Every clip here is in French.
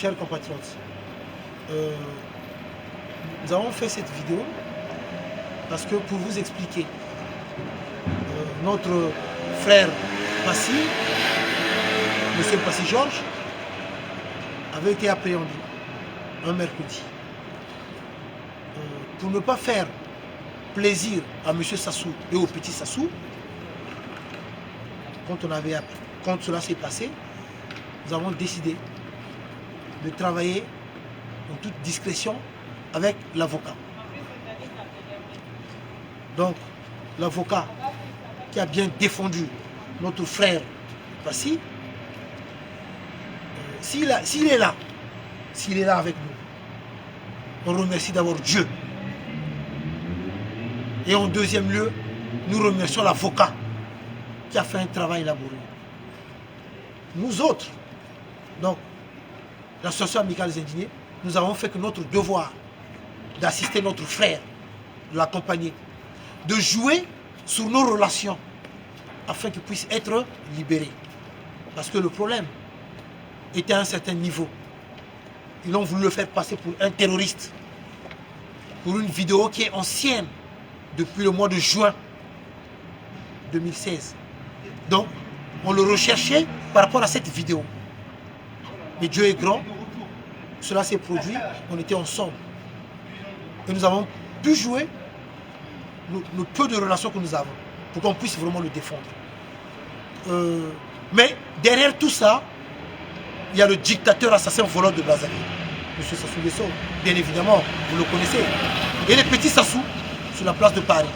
chers compatriotes, nous avons fait cette vidéo parce que pour vous expliquer, notre frère Passy, M. Passy Georges, avait été appréhendé un mercredi. Pour ne pas faire plaisir à M. Sassou et au petit Sassou, quand cela s'est passé, nous avons décidé de travailler en toute discrétion avec l'avocat. Donc, l'avocat qui a bien défendu notre frère Passy, s'il est là avec nous, on remercie d'abord Dieu. Et en deuxième lieu, nous remercions l'avocat qui a fait un travail laborieux. Nous autres, donc, l'association amicale des indignés, nous avons fait que notre devoir d'assister notre frère, de l'accompagner, de jouer sur nos relations afin qu'il puisse être libéré. Parce que le problème était à un certain niveau. Ils ont voulu le faire passer pour un terroriste, pour une vidéo qui est ancienne, depuis le mois de juin 2016. Donc, on le recherchait par rapport à cette vidéo. Mais Dieu est grand, cela s'est produit, on était ensemble. Et nous avons pu jouer le peu de relations que nous avons, pour qu'on puisse vraiment le défendre. Mais derrière tout ça, il y a le dictateur assassin voleur de Brazzaville, M. Sassou Nguesso, bien évidemment, vous le connaissez. Et les petits Sassou, sur la place de Paris,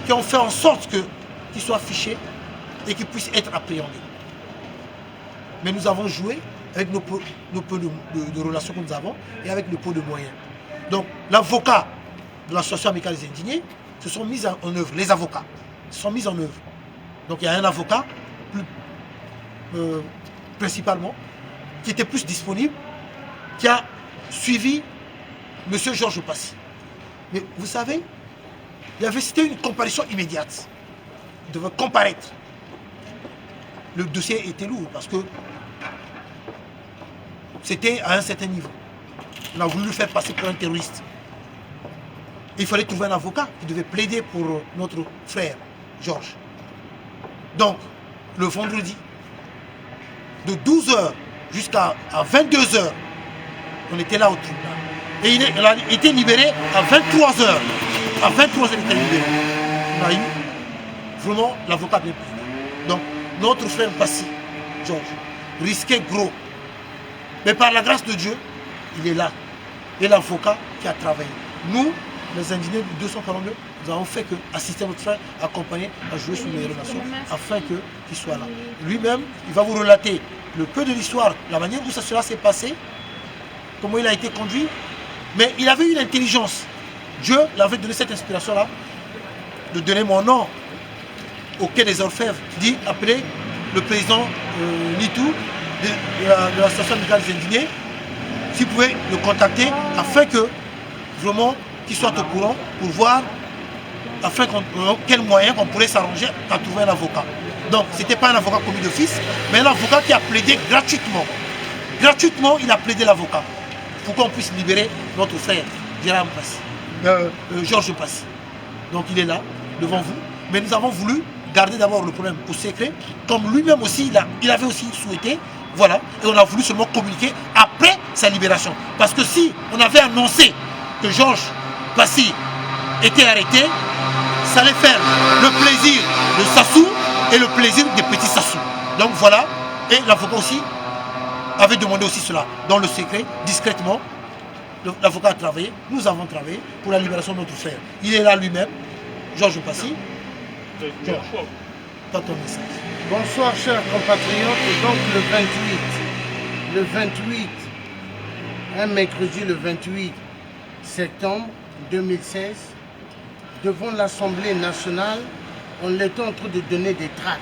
qui ont fait en sorte qu'ils soient fichés et qu'ils puissent être appréhendés. Mais nous avons joué avec nos peu de relations que nous avons et avec le peu de moyens. Donc l'avocat de l'association amicale des indignés se sont mis en œuvre, les avocats se sont mis en œuvre. Donc il y a un avocat principalement qui était plus disponible, qui a suivi M. Georges Passy. Mais vous savez, c'était une comparution immédiate. Il devait comparaître. Le dossier était lourd parce que c'était à un certain niveau. On a voulu le faire passer pour un terroriste. Il fallait trouver un avocat qui devait plaider pour notre frère, Georges. Donc, le vendredi, de 12h jusqu'à 22h, on était là au tribunal. Et il a été libéré à 23h. À 23h, il était libéré. On a eu vraiment l'avocat bien pris. Donc, notre frère Passy, Georges, risquait gros. Mais par la grâce de Dieu, il est là. Et l'avocat qui a travaillé. Nous, les indignés du 242, nous avons fait que assister notre frère, accompagner, à jouer sur les relations, afin qu'il soit là. Lui-même, il va vous relater le peu de l'histoire, la manière où cela s'est passé, comment il a été conduit. Mais il avait une intelligence. Dieu l'avait donné cette inspiration-là, de donner mon nom au quai des Orfèvres, dit appeler le président Nitou de l'association amicale des indignés, s'il pouvait le contacter afin que vraiment qu'il soit au courant pour voir afin quel moyen on pourrait s'arranger à trouver un avocat. Donc ce n'était pas un avocat commis d'office, mais un avocat qui a plaidé gratuitement. Gratuitement, il a plaidé l'avocat pour qu'on puisse libérer notre frère, Georges Passy. Donc il est là, devant vous. Mais nous avons voulu garder d'abord le problème au secret, comme lui-même aussi, il avait aussi souhaité. Voilà, et on a voulu seulement communiquer après sa libération. Parce que si on avait annoncé que Georges Passy était arrêté, ça allait faire le plaisir de Sassou et le plaisir des petits Sassou. Donc voilà, et l'avocat aussi avait demandé aussi cela, dans le secret, discrètement. L'avocat a travaillé, nous avons travaillé pour la libération de notre frère. Il est là lui-même, Georges Passy. Georges, dans ton message. Bonsoir chers compatriotes, donc le 28, un mercredi le 28 septembre 2016, devant l'Assemblée nationale, on était en train de donner des tracts.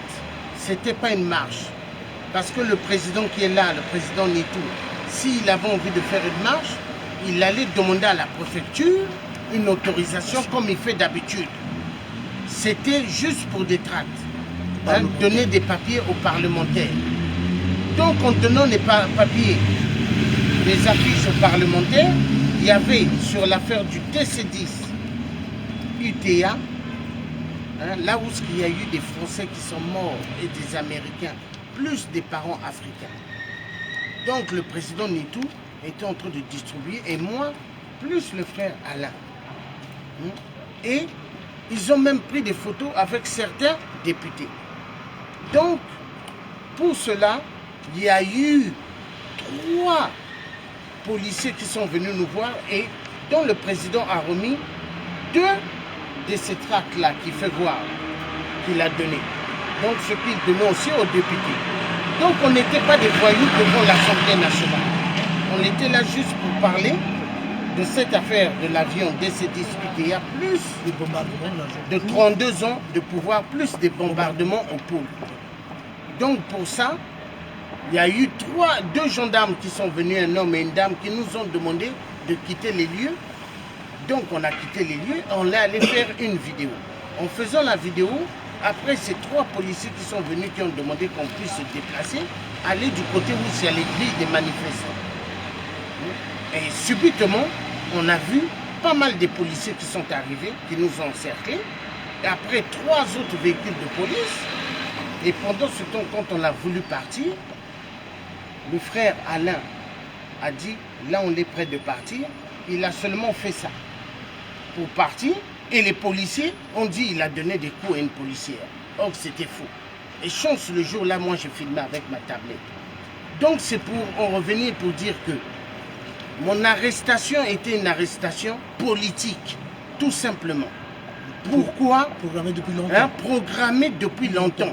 Ce n'était pas une marche. Parce que le président qui est là, le président Nitou, s'il avait envie de faire une marche, il allait demander à la préfecture une autorisation comme il fait d'habitude. C'était juste pour des tracts. Donner des papiers aux parlementaires. Donc en donnant des papiers des affiches parlementaires. Il y avait sur l'affaire du TC10 UTA, hein, là où il y a eu des Français qui sont morts et des Américains, plus des parents africains. Donc le président Nitou était en train de distribuer, et moi, plus le frère Alain. Et ils ont même pris des photos avec certains députés. Donc, pour cela, il y a eu 3 policiers qui sont venus nous voir et dont le président a remis 2 de ces tracts-là qui fait voir qu'il a donné. Donc, ce qu'il donnait aussi aux députés. Donc, on n'était pas des voyous devant l'Assemblée nationale. On était là juste pour parler de cette affaire de l'avion DC-10 UTA, plus de 32 ans de pouvoir, plus des bombardements au pôle. Donc pour ça, il y a eu 2 gendarmes qui sont venus, un homme et une dame, qui nous ont demandé de quitter les lieux. Donc on a quitté les lieux, on est allé faire une vidéo. En faisant la vidéo, après ces 3 policiers qui sont venus, qui ont demandé qu'on puisse se déplacer, aller du côté où il y a les grilles des manifestants. Et subitement, on a vu pas mal de policiers qui sont arrivés, qui nous ont encerclés. Et après 3 autres véhicules de police. Et pendant ce temps, quand on a voulu partir, le frère Alain a dit, là on est prêt de partir. Il a seulement fait ça pour partir. Et les policiers ont dit qu'il a donné des coups à une policière. Or c'était faux. Et chance, le jour-là, moi je filmais avec ma tablette. Donc c'est pour en revenir pour dire que mon arrestation était une arrestation politique, tout simplement. Pourquoi? Programmé depuis longtemps. Programmé depuis longtemps.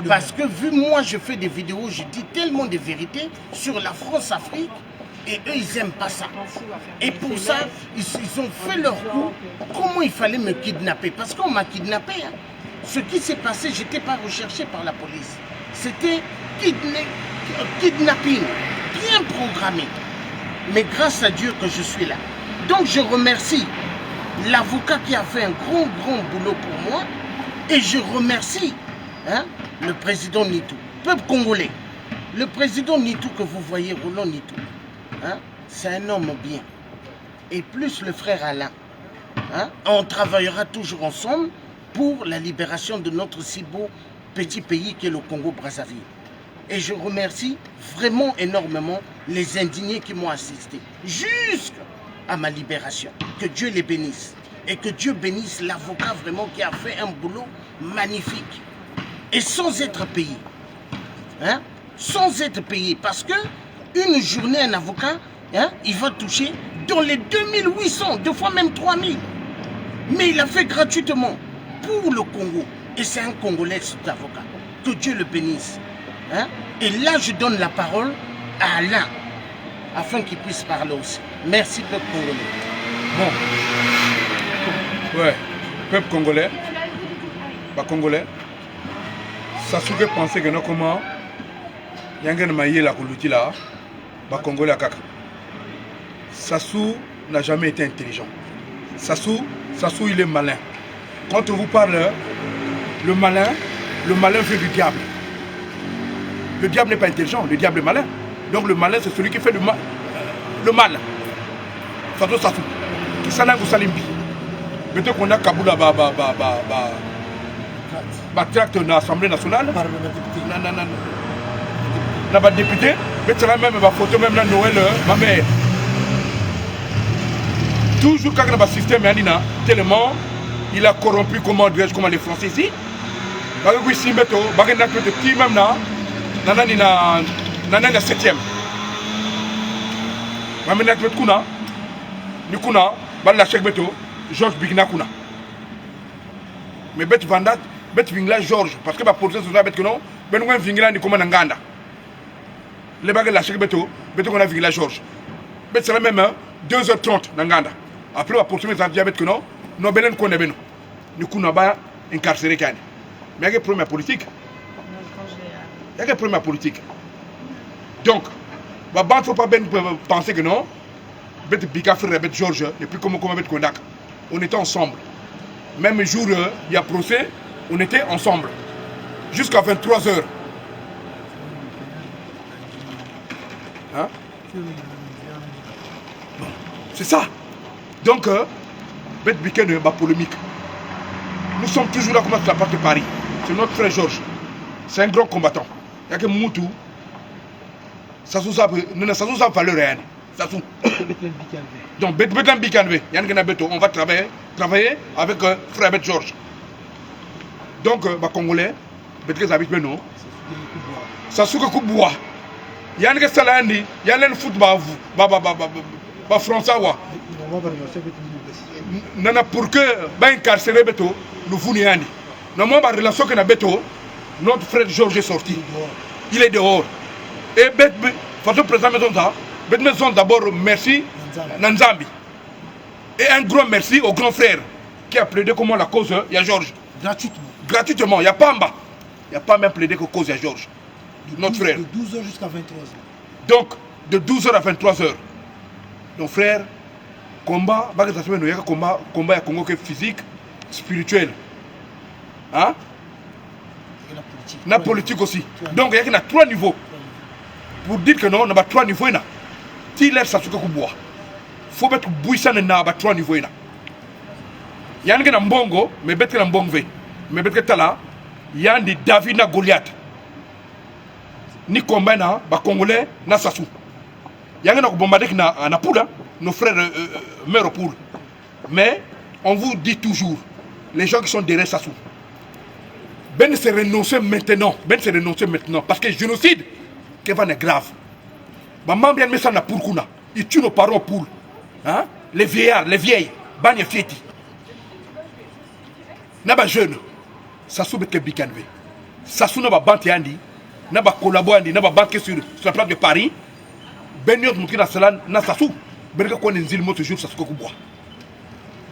Parce que vu moi, je fais des vidéos, je dis tellement de vérités sur la France-Afrique, et eux, ils n'aiment pas ça. Et pour ça, ils ont fait leur coup. Comment il fallait me kidnapper? Parce qu'on m'a kidnappé. Hein. Ce qui s'est passé, je n'étais pas recherché par la police. C'était kidnapping, bien programmé. Mais grâce à Dieu que je suis là. Donc je remercie l'avocat qui a fait un grand boulot pour moi. Et je remercie le président Nitou, peuple congolais. Le président Nitou que vous voyez, Roland Nitou, c'est un homme bien. Et plus le frère Alain. On travaillera toujours ensemble pour la libération de notre si beau petit pays qu'est le Congo-Brazzaville. Et je remercie vraiment énormément les indignés qui m'ont assisté jusqu'à ma libération. Que Dieu les bénisse. Et que Dieu bénisse l'avocat vraiment qui a fait un boulot magnifique. Et sans être payé. Sans être payé. Parce que une journée, un avocat, il va toucher dans les 2800, 2 fois même 3000. Mais il a fait gratuitement pour le Congo. Et c'est un Congolais, cet avocat. Que Dieu le bénisse. Et là, je donne la parole à Alain, afin qu'il puisse parler aussi. Merci, peuple congolais. Bon. Ouais, peuple congolais, Congolais, ça souhaite penser que nous, comment, il y a un maillé la Koulouti là, Congolais à Kaka. Sassou n'a jamais été intelligent. Sassou, il est malin. Quand on vous parle, le malin fait du diable. Le diable n'est pas intelligent, le diable est malin. Donc le malin, c'est celui qui fait le mal. Fatou Sassou. Kisana Goussalimbi. Maintenant qu'on a Kaboula, tract dans l'Assemblée nationale. On a député. Mais tu as même ma photo, même la Noël, ma mère. Toujours quand on a un système, tellement il a corrompu, comment les Français ici. Parce que ici, même là. Nana 7e. Mamena kuna ni kuna balla chek beto Georges Bigna kuna. Mais bet Vandat, bet Vingla Georges parce que ba police so bet que non, ben ngam Vingla ni comme nganda. Le bagay la chek beto qu'on a Vingla Georges. Bet c'est même 2h30 nganda. Après la police ça dit bet que non, no benen ko ne beno. Ni kuna ba incarcéré kani. Mais il y a un problème politique. Il y a un problème politique. Donc, il ne faut pas penser que non. Bika frère, Georges, depuis comment on était ensemble. Même jour, il y a procès, on était ensemble. Jusqu'à 23h. C'est ça. Donc, Bête Biken n'est pas polémique. Nous sommes toujours là comme la part de Paris. C'est notre frère Georges. C'est un grand combattant. Il n'y a que Moutou. Ça sous ça valeur rien. Ça sous. Donc, Bête Biken, on va travailler avec frère Bête Georges. Donc, les Congolais, Bête habite maintenant. Ça sous que coupe bois. Il y a un salandi, il y a un football, français. Nana pour que incarcéré Beto, nous voulons y aller. Normalement, la relation que nous avons, notre frère Georges est sorti. Il est dehors. Et Bête, façon présent maison ça, Bête maison d'abord merci Nanzambi. Et un grand merci au grand frère qui a plaidé comme la cause, il y a Georges. Gratuitement, il n'y a pas en bas. Il n'y a pas même plaidé que cause, il y a Georges. Notre frère. De 12h jusqu'à 23h. Donc, de 12h à 23h. Donc, frère, combat, il y a combat à Congo qui est physique, spirituel. Hein? La politique aussi. Donc, il y a 3 niveaux. Pour dire que non, on a 3 niveaux. Si l'air ça se boit, il faut mettre bouillant dans 3 niveaux. Il y a un bongo, mais il y a un bongo. Mais il y a des David et Goliath. Ni combat na ba congolais na sassou yanga na ko bombarder na poule nos frères meurent au poule mais on vous dit toujours les gens qui sont derrière Sassou ben se renoncer maintenant parce que génocide qui va être grave maman bien mais ça na pour kuna ils tuent nos parents poule hein les vieillards les vieilles bagne fieti na ba jeune Sassou bete bikanwe Sassou na ba banti andi na ba collaborer na ba banque sur la place de Paris ben yot muki na sala na Sassou ben ka ko nzil mo toujours Sassou ko bois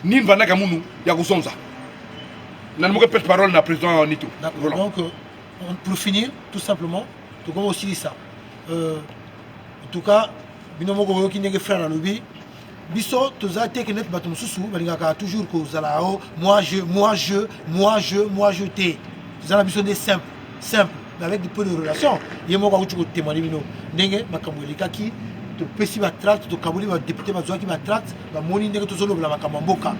ni vana ka munu ya kusonza na mo que parole na président Nito. Donc pour finir tout simplement tout comme aussi dit ça en tout cas binomo ko yoki ndenge frère alobi biso toza te que net batum susu balingaka toujours ko zala moi je te toza na biso des simple mais avec peu de relations. Il y a un peu de témoigner. Ndenge makamweli kaki to pesi ba tract to kabuli ba député ba zoaki ba tract ba moni ndenge to zolo la makamamboka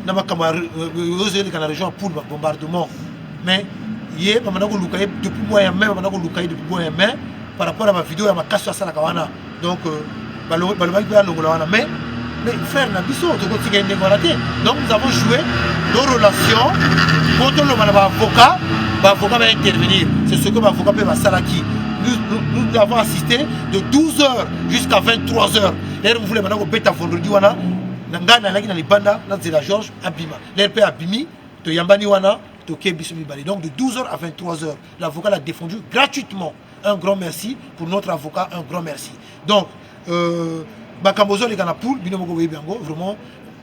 na makama rozeli kana région pour bombardement mais yé ba manako lukaye depuis mois mai ba manako lukaye depuis mois mai par rapport à ma vidéo ya makaso sala kawana donc ba lo ba longola wana mais frère Nabiso to ko tika ndenge wana te donc nous avons joué nos relations contre le avocat. L'avocat va intervenir. C'est ce que l'avocat peut faire Salaki. Nous avons assisté de 12h jusqu'à 23h. L'air vous voulez maintenant bêta vendredi wana. Nangana lagi na libanda na Zela Georges Abima. L'air peut Abimi to Yambani wana to Kebisumi Bali. Donc de 12h à 23h, l'avocat l'a défendu gratuitement. Un grand merci pour notre avocat, un grand merci. Donc Bakambozo les Ganapoul, Binomoko Biango, vraiment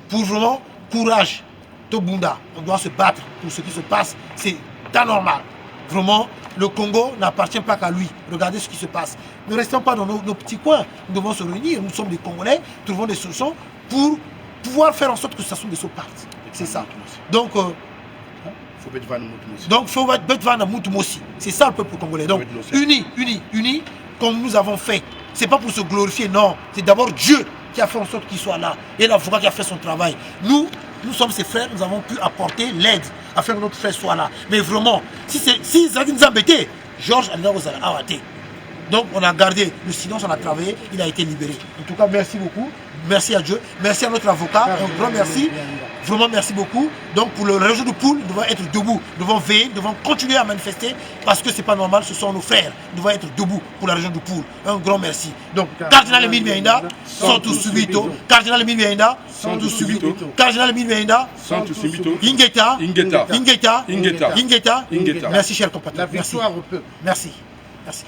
pour vraiment courage. Tobunda, on doit se battre pour ce qui se passe. C'est normal. Vraiment, le Congo n'appartient pas qu'à lui. Regardez ce qui se passe. Ne restons pas dans nos petits coins. Nous devons se réunir. Nous sommes des Congolais. Trouvons des solutions pour pouvoir faire en sorte que ça soit des sauts partent. C'est ça. Donc, faut battre Moutoumossi. C'est ça le peuple congolais. Donc, unis, comme nous avons fait. C'est pas pour se glorifier, non. C'est d'abord Dieu qui a fait en sorte qu'il soit là. Et l'avocat qui a fait son travail. Nous sommes ses frères, nous avons pu apporter l'aide afin que notre frère soit là. Mais vraiment, si ça nous a embêté, Georges a arrêté. Donc on a gardé le silence, on a travaillé, il a été libéré. En tout cas, merci beaucoup. Merci à Dieu. Merci à notre avocat. Un grand merci. Vraiment, merci beaucoup. Donc pour le région de Poule, nous devons être debout. Nous devons veiller, nous devons continuer à manifester parce que ce n'est pas normal, ce sont nos frères. Nous devons être debout pour la région de Poule. Un grand merci. Donc, Cardinal Emile Biaïna, Santos Subito. Cardinal Emile Biaïna, Santos Subito. Cardinal Emile Biaïna, Santos Subito. Ingeta. Merci, chers compatriotes. Merci. Merci.